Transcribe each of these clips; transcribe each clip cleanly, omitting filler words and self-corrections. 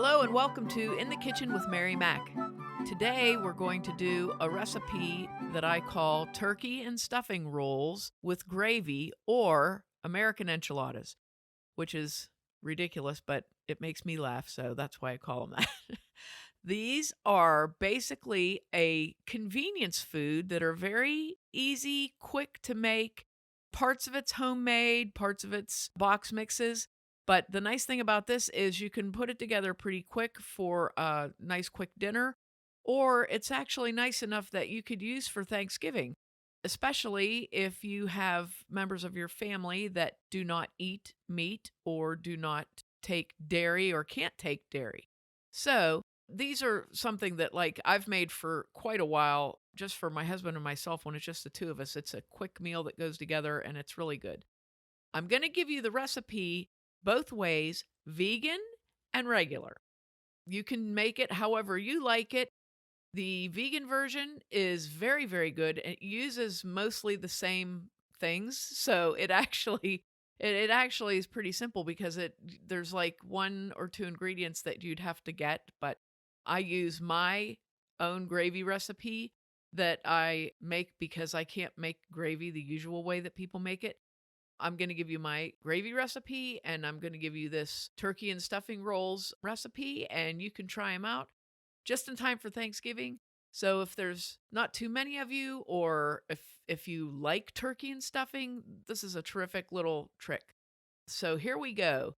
Hello and welcome to In the Kitchen with Mary Mac. Today we're going to do a recipe that I call turkey and stuffing rolls with gravy or American enchiladas, which is ridiculous, but it makes me laugh, so that's why I call them that. These are basically a convenience food that are very easy, quick to make. Parts of it's homemade, parts of it's box mixes. But the nice thing about this is you can put it together pretty quick for a nice quick dinner, or it's actually nice enough that you could use for Thanksgiving, especially if you have members of your family that do not eat meat or do not take dairy or can't take dairy. So these are something that I've made for quite a while just for my husband and myself when it's just the two of us. It's a quick meal that goes together and it's really good. I'm going to give you the recipe both ways, vegan and regular. You can make it however you like it. The vegan version is very, very good. It uses mostly the same things. So it actually is pretty simple because there's like one or two ingredients that you'd have to get, but I use my own gravy recipe that I make because I can't make gravy the usual way that people make it. I'm going to give you my gravy recipe and I'm going to give you this turkey and stuffing rolls recipe, and you can try them out just in time for Thanksgiving. So if there's not too many of you, or if you like turkey and stuffing, this is a terrific little trick. So here we go.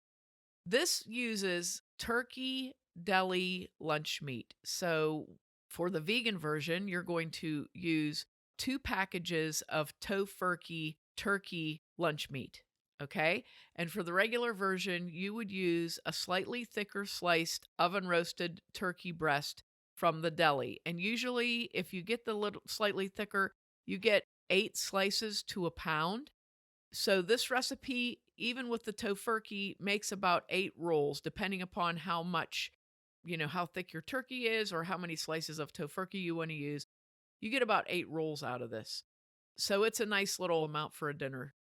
This uses turkey deli lunch meat. So for the vegan version, you're going to use 2 packages of Tofurkey turkey lunch meat. Okay. And for the regular version, you would use a slightly thicker sliced oven roasted turkey breast from the deli. And usually, if you get the little slightly thicker, you get 8 slices to a pound. So this recipe, even with the Tofurkey, makes about 8 rolls, depending upon how much, how thick your turkey is or how many slices of Tofurkey you want to use. You get about 8 rolls out of this. So it's a nice little amount for a dinner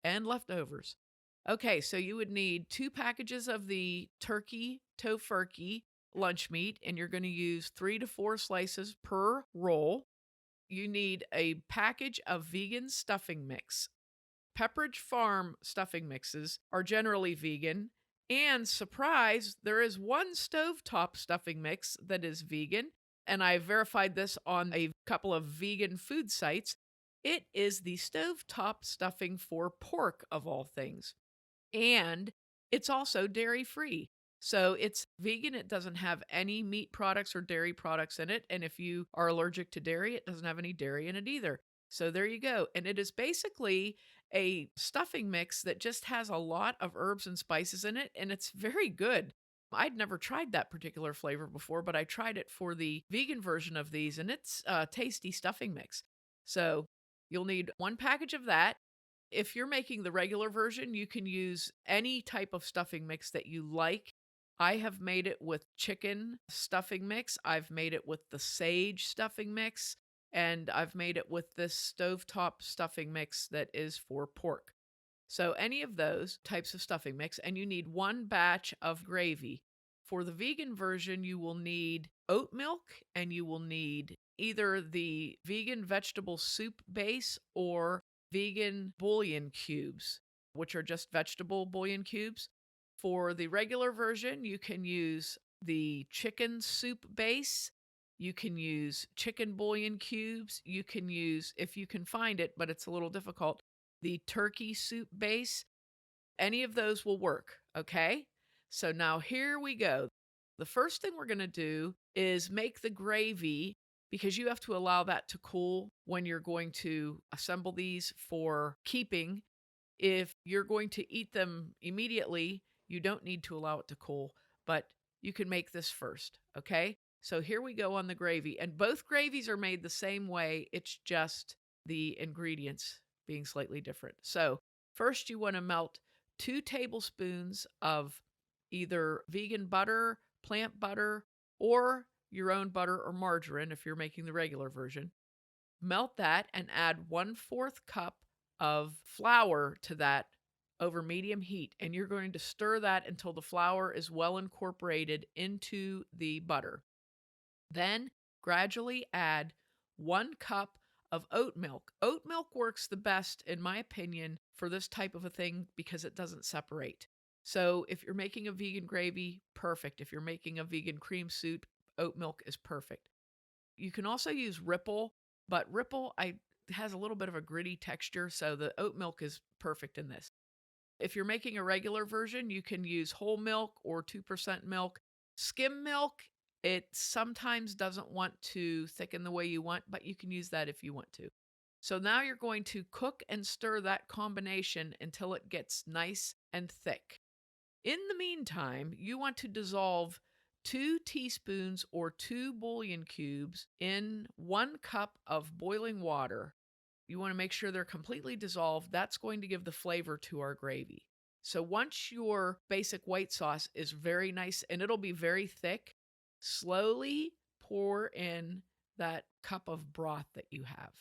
and leftovers. Okay, so you would need 2 packages of the turkey Tofurkey lunch meat, and you're going to use 3 to 4 slices per roll. You need a package of vegan stuffing mix. Pepperidge Farm stuffing mixes are generally vegan, and surprise, there is one stovetop stuffing mix that is vegan, and I verified this on a couple of vegan food sites. It is the stovetop stuffing for pork, of all things. And it's also dairy free. So it's vegan. It doesn't have any meat products or dairy products in it. And if you are allergic to dairy, it doesn't have any dairy in it either. So there you go. And it is basically a stuffing mix that just has a lot of herbs and spices in it. And it's very good. I'd never tried that particular flavor before, but I tried it for the vegan version of these, and it's a tasty stuffing mix. So you'll need 1 package of that. If you're making the regular version, you can use any type of stuffing mix that you like. I have made it with chicken stuffing mix. I've made it with the sage stuffing mix. And I've made it with this stovetop stuffing mix that is for pork. So any of those types of stuffing mix, and you need 1 batch of gravy. For the vegan version, you will need oat milk and you will need either the vegan vegetable soup base or vegan bouillon cubes, which are just vegetable bouillon cubes. For the regular version, you can use the chicken soup base. You can use chicken bouillon cubes. You can use, if you can find it, but it's a little difficult, the turkey soup base. Any of those will work, okay? So now here we go. The first thing we're going to do is make the gravy, because you have to allow that to cool when you're going to assemble these for keeping. If you're going to eat them immediately, you don't need to allow it to cool, but you can make this first, okay? So here we go on the gravy, and both gravies are made the same way. It's just the ingredients being slightly different. So first you want to melt 2 tablespoons of either vegan butter, plant butter, or your own butter or margarine if you're making the regular version. Melt that and add 1/4 cup of flour to that over medium heat, and you're going to stir that until the flour is well incorporated into the butter. Then gradually add 1 cup of oat milk. Oat milk works the best, in my opinion, for this type of a thing because it doesn't separate. So if you're making a vegan gravy, perfect. If you're making a vegan cream soup, oat milk is perfect. You can also use Ripple, but Ripple has a little bit of a gritty texture, so the oat milk is perfect in this. If you're making a regular version, you can use whole milk or 2% milk. Skim milk, it sometimes doesn't want to thicken the way you want, but you can use that if you want to. So now you're going to cook and stir that combination until it gets nice and thick. In the meantime, you want to dissolve 2 teaspoons or 2 bouillon cubes in 1 cup of boiling water. You want to make sure they're completely dissolved. That's going to give the flavor to our gravy. So once your basic white sauce is very nice and it'll be very thick, slowly pour in that cup of broth that you have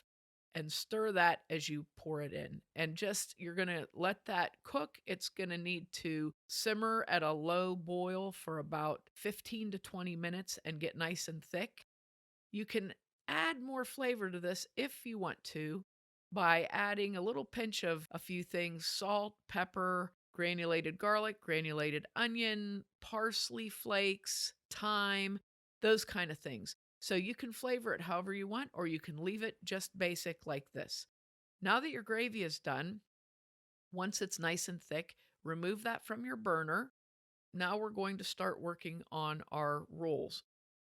and stir that as you pour it in. And you're going to let that cook. It's going to need to simmer at a low boil for about 15 to 20 minutes and get nice and thick. You can add more flavor to this if you want to by adding a little pinch of a few things: salt, pepper, granulated garlic, granulated onion, parsley flakes, thyme, those kind of things. So you can flavor it however you want, or you can leave it just basic like this. Now that your gravy is done, once it's nice and thick, remove that from your burner. Now we're going to start working on our rolls.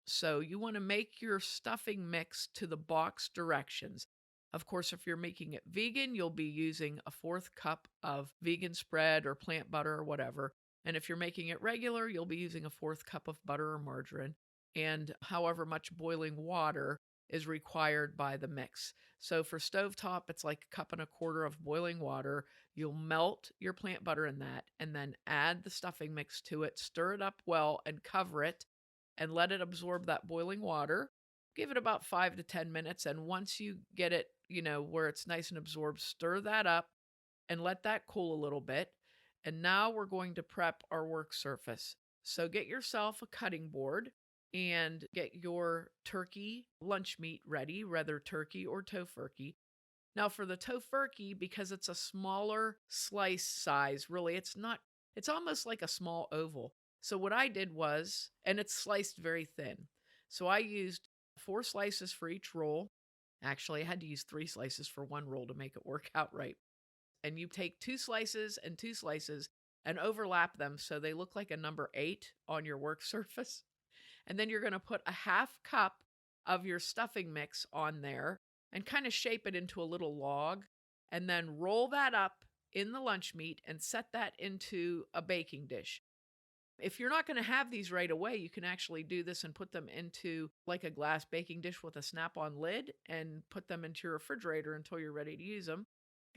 So you want to make your stuffing mix to the box directions. Of course, if you're making it vegan, you'll be using a 1/4 cup of vegan spread or plant butter or whatever. And if you're making it regular, you'll be using a 1/4 cup of butter or margarine, and however much boiling water is required by the mix. So for stovetop, it's like 1.25 cups of boiling water. You'll melt your plant butter in that and then add the stuffing mix to it, stir it up well, and cover it and let it absorb that boiling water. Give it about 5 to 10 minutes. And once you get it, where it's nice and absorbed, stir that up and let that cool a little bit. And now we're going to prep our work surface. So get yourself a cutting board and get your turkey lunch meat ready, whether turkey or tofurkey. Now for the tofurkey, because it's a smaller slice size, really, it's almost like a small oval. So what I did was, and it's sliced very thin. So I used 4 slices for each roll. Actually, I had to use 3 slices for one roll to make it work out right. And you take 2 slices and 2 slices and overlap them so they look like a number 8 on your work surface. And then you're going to put a 1/2 cup of your stuffing mix on there and kind of shape it into a little log, and then roll that up in the lunch meat and set that into a baking dish. If you're not going to have these right away, you can actually do this and put them into like a glass baking dish with a snap-on lid and put them into your refrigerator until you're ready to use them.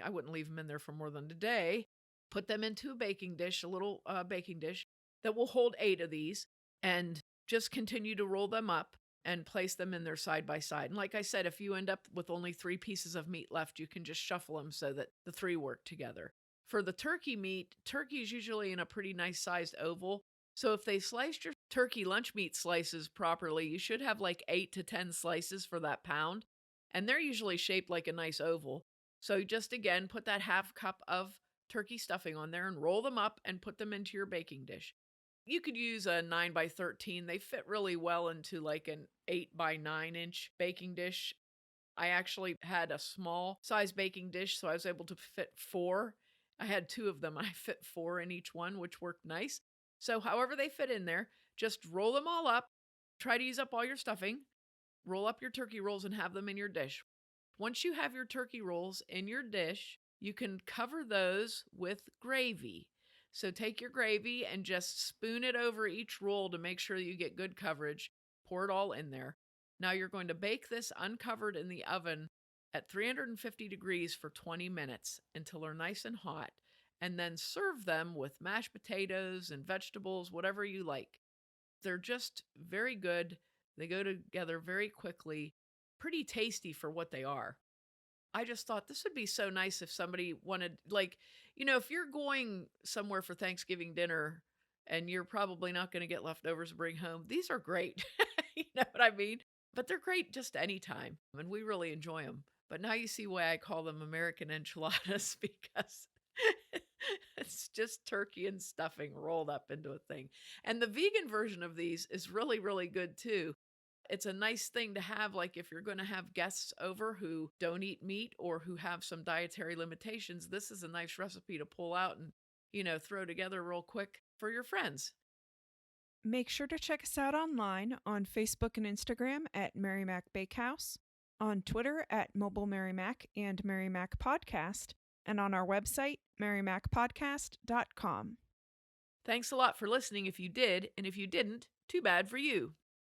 I wouldn't leave them in there for more than a day. Put them into a baking dish, a little baking dish that will hold 8 of these, and just continue to roll them up and place them in there side by side. And like I said, if you end up with only 3 pieces of meat left, you can just shuffle them so that the 3 work together. For the turkey meat, turkey is usually in a pretty nice sized oval. So if they sliced your turkey lunch meat slices properly, you should have like 8 to 10 slices for that pound. And they're usually shaped like a nice oval. So just again, put that 1/2 cup of turkey stuffing on there and roll them up and put them into your baking dish. You could use a 9 by 13. They fit really well into like an 8 by 9 inch baking dish. I actually had a small size baking dish, so I was able to fit 4. I had 2 of them and I fit 4 in each one, which worked nice. So however they fit in there, just roll them all up. Try to use up all your stuffing. Roll up your turkey rolls and have them in your dish. Once you have your turkey rolls in your dish, you can cover those with gravy. So take your gravy and just spoon it over each roll to make sure you get good coverage. Pour it all in there. Now you're going to bake this uncovered in the oven at 350 degrees for 20 minutes until they're nice and hot, and then serve them with mashed potatoes and vegetables, whatever you like. They're just very good. They go together very quickly, pretty tasty for what they are. I just thought this would be so nice if somebody wanted, like, if you're going somewhere for Thanksgiving dinner and you're probably not going to get leftovers to bring home, these are great. You know what I mean? But they're great just anytime, and we really enjoy them. But now you see why I call them American enchiladas because it's just turkey and stuffing rolled up into a thing. And the vegan version of these is really, really good too. It's a nice thing to have, like if you're going to have guests over who don't eat meat or who have some dietary limitations, this is a nice recipe to pull out and, throw together real quick for your friends. Make sure to check us out online on Facebook and Instagram at Mary Mac Bakehouse, on Twitter at Mobile Mary Mac and Mary Mac Podcast, and on our website, marymacpodcast.com. Thanks a lot for listening if you did, and if you didn't, too bad for you.